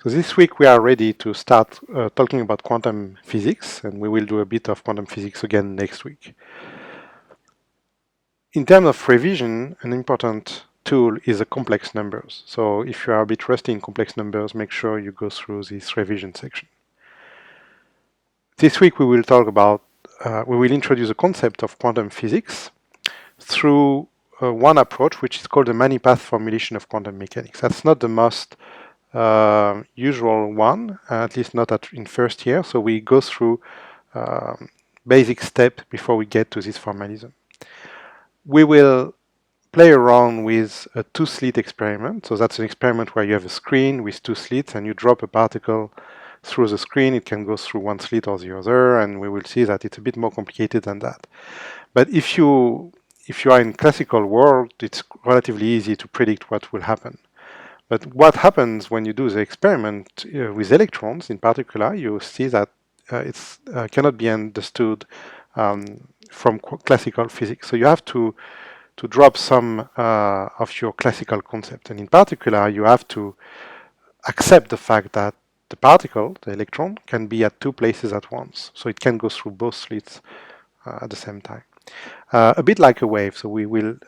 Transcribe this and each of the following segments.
So this week we are ready to start talking about quantum physics, and we will do a bit of quantum physics again next week. In terms of revision, an important tool is the complex numbers. So if you are a bit rusty in complex numbers, make sure you go through this revision section. This week we will talk about, we will introduce the concept of quantum physics through one approach, which is called the many-path formulation of quantum mechanics. That's not the most usual one, at least not in first year. So we go through basic step before we get to this formalism. We will play around with a two-slit experiment. So that's an experiment where you have a screen with two slits and you drop a particle through the screen. It can go through one slit or the other, and we will see that it's a bit more complicated than that. But if you are in classical world, it's relatively easy to predict what will happen. But what happens when you do the experiment with electrons in particular, you see that it cannot be understood from classical physics. So you have to drop some of your classical concept. And in particular, you have to accept the fact that the particle, the electron, can be at two places at once. So it can go through both slits at the same time. A bit like a wave. So we will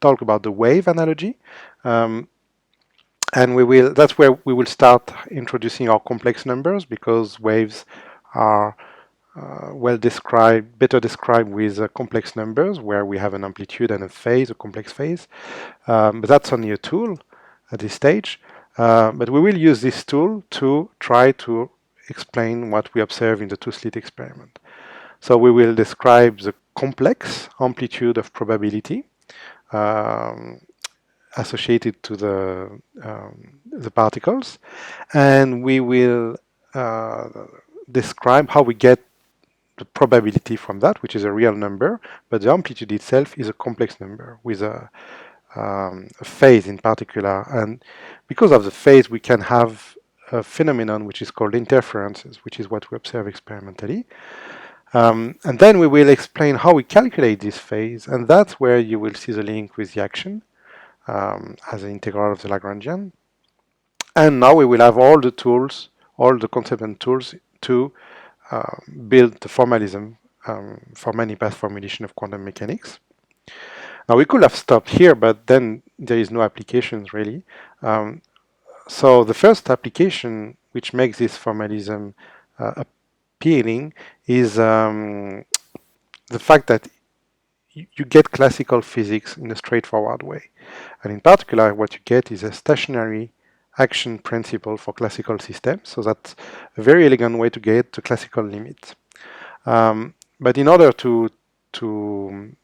talk about the wave analogy. And that's where we will start introducing our complex numbers, because waves are better described with complex numbers, where we have an amplitude and a phase, a complex phase. But that's only a tool at this stage. But we will use this tool to try to explain what we observe in the two-slit experiment. So we will describe the complex amplitude of probability associated to the particles, and we will describe how we get the probability from that, which is a real number, but the amplitude itself is a complex number with a phase in particular. And because of the phase, we can have a phenomenon which is called interferences, which is what we observe experimentally. And then we will explain how we calculate this phase, and that's where you will see the link with the action as an integral of the Lagrangian. And now we will have all the tools, all the concepts and tools to build the formalism for many-path formulation of quantum mechanics. Now we could have stopped here, but then there is no applications really. So the first application which makes this formalism appealing is the fact that you get classical physics in a straightforward way. And in particular, what you get is a stationary action principle for classical systems. So that's a very elegant way to get to classical limits. But in order to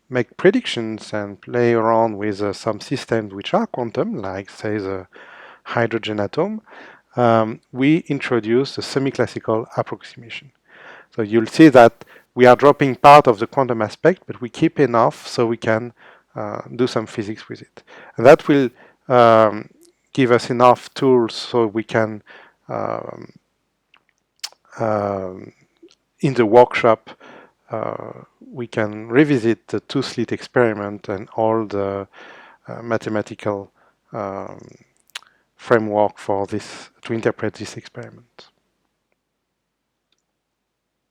make predictions and play around with some systems which are quantum, like say the hydrogen atom, we introduce a semi-classical approximation. So you'll see that we are dropping part of the quantum aspect, but we keep enough so we can do some physics with it. And that will give us enough tools so we can, in the workshop, we can revisit the two-slit experiment and all the mathematical framework for this, to interpret this experiment.